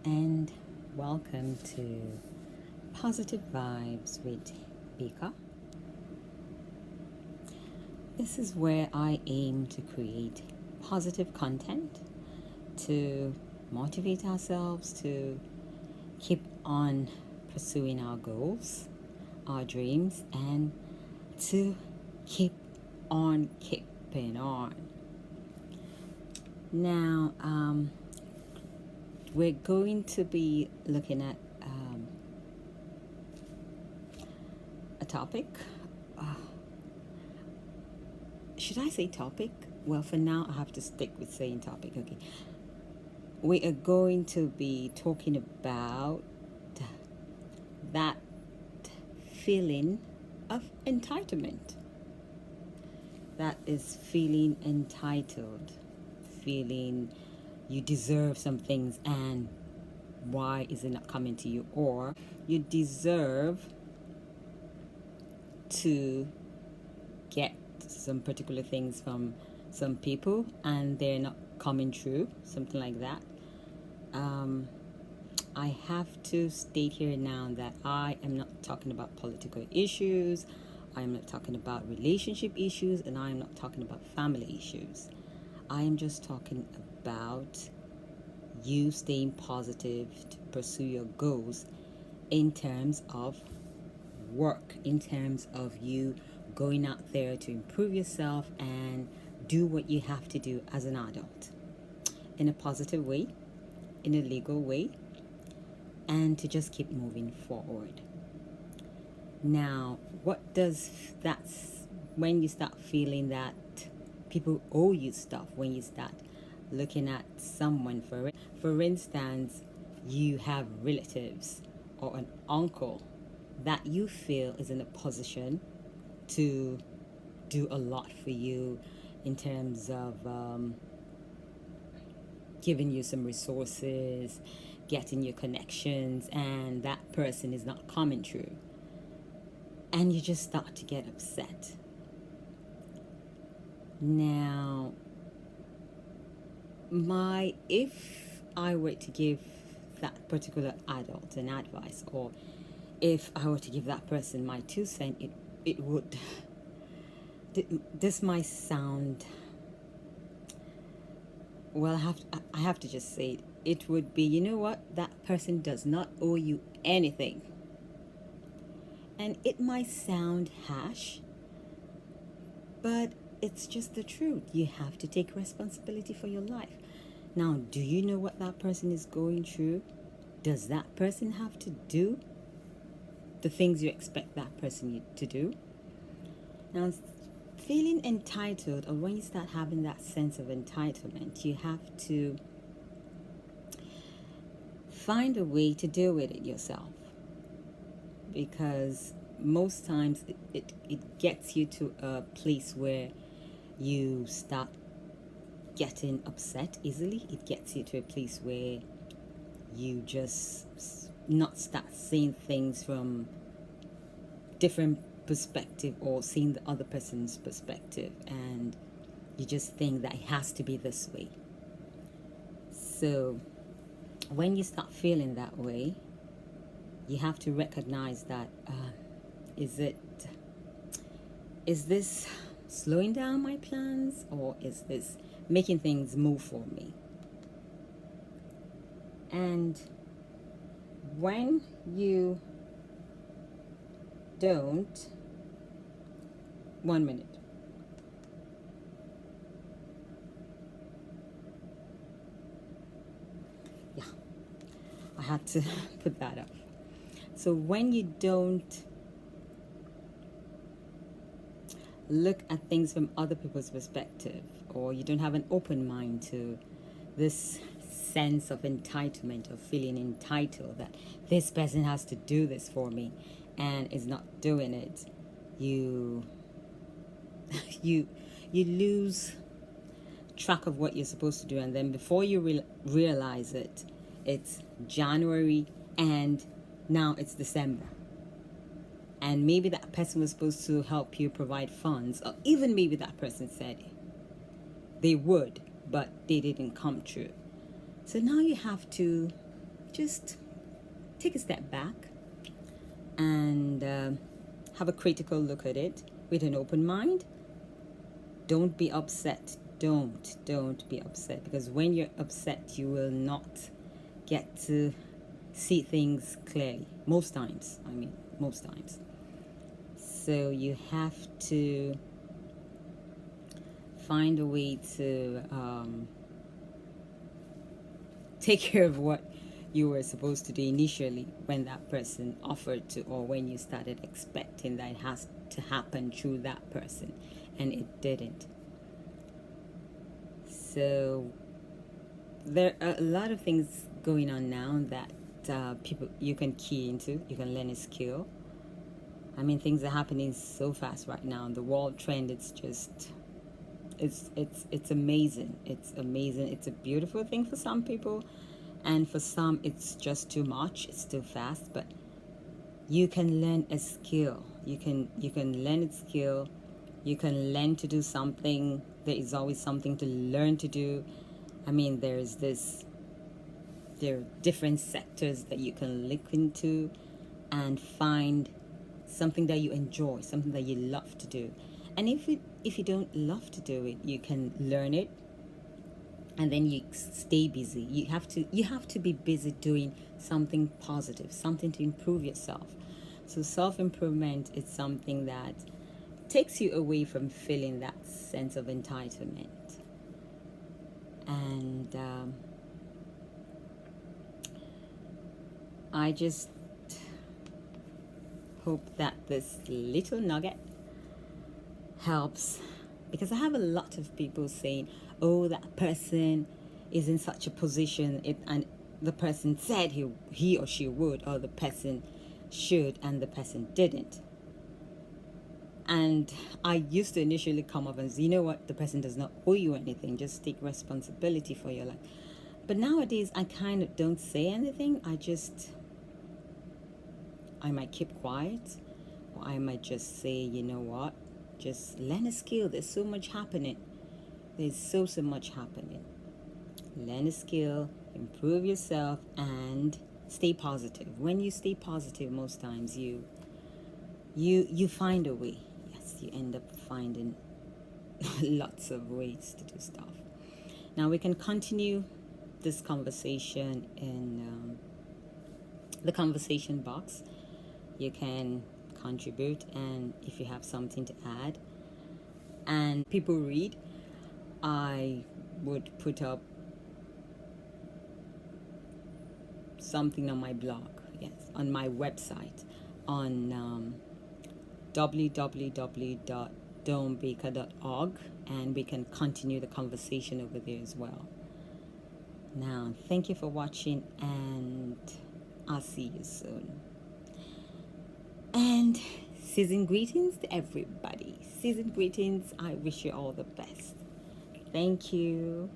and welcome to Positive Vibes with Beeka. This is where I aim to create positive content to motivate ourselves to keep on pursuing our goals, our dreams, and to keep on keeping on. Now, we're going to be looking at a topic. Should I say topic? Well, for now, I have to stick with saying topic. Okay. We are going to be talking about that feeling of entitlement. That is feeling entitled, feeling you deserve some things and why is it not coming to you, or you deserve to get some particular things from some people and they're not coming true, something like that. I have to state here now that I am not talking about political issues, I am not talking about relationship issues, and I am not talking about family issues. I am just talking about you staying positive to pursue your goals in terms of work, in terms of you going out there to improve yourself and do what you have to do as an adult in a positive way, in a legal way, and to just keep moving forward. Now, what does that's when you start feeling that people owe you stuff, when you start looking at someone, for instance, you have relatives or an uncle that you feel is in a position to do a lot for you in terms of giving you some resources, getting you connections, and that person is not coming through. And you just start to get upset. Now, if I were to give that particular adult an advice, or if I were to give that person my 2 cents, it would, this might sound, well, I have to just say it would be, you know what, that person does not owe you anything. And it might sound harsh, but it's just the truth. You have to take responsibility for your life. Now, do you know what that person is going through? Does that person have to do the things you expect that person to do? Now, feeling entitled, or when you start having that sense of entitlement, you have to find a way to deal with it yourself, because most times it gets you to a place where you start getting upset easily. It gets you to a place where you just not start seeing things from different perspective, or seeing the other person's perspective, and you just think that it has to be this way. So when you start feeling that way, you have to recognize that is this slowing down my plans, or is this making things move for me? And when you don't, 1 minute. Yeah, I had to put that up. So when you don't look at things from other people's perspective, or you don't have an open mind to this sense of entitlement, of feeling entitled that this person has to do this for me and is not doing it, you lose track of what you're supposed to do, and then before you realize it, it's January and now it's December. And maybe that person was supposed to help you provide funds, or even maybe that person said they would, but they didn't come true. So now you have to just take a step back and have a critical look at it with an open mind. Don't be upset. Don't be upset, because when you're upset, you will not get to see things clearly. Most times. So you have to find a way to take care of what you were supposed to do initially when that person offered to, or when you started expecting that it has to happen through that person and it didn't. So there are a lot of things going on now that people you can key into. You can learn a skill. I mean, things are happening so fast right now. The world trend, it's just it's amazing. It's amazing. It's a beautiful thing for some people, and for some it's just too much. It's too fast. But you can learn a skill. You can learn a skill. You can learn to do something. There is always something to learn to do. I mean, there are different sectors that you can look into and find something that you enjoy, something that you love to do. And if you don't love to do it, you can learn it, and then you stay busy. You have to be busy doing something positive, something to improve yourself. So self-improvement is something that takes you away from feeling that sense of entitlement. And I just hope that this little nugget helps, because I have a lot of people saying, oh, that person is in such a position, and the person said he or she would, or the person should, and the person didn't. And I used to initially come up and say, you know what, the person does not owe you anything, just take responsibility for your life. But nowadays I kind of don't say anything. I might keep quiet, or I might just say, you know what, just learn a skill. There's so much happening. There's so much happening. Learn a skill, improve yourself, and stay positive. When you stay positive, most times you find a way. Yes, you end up finding lots of ways to do stuff. Now we can continue this conversation in the conversation box. You can contribute, and if you have something to add and people read, I would put up something on my blog, yes, on my website, on www.beeka.org, and we can continue the conversation over there as well. Now, thank you for watching, and I'll see you soon. And season greetings to everybody. Season greetings. I wish you all the best. Thank you.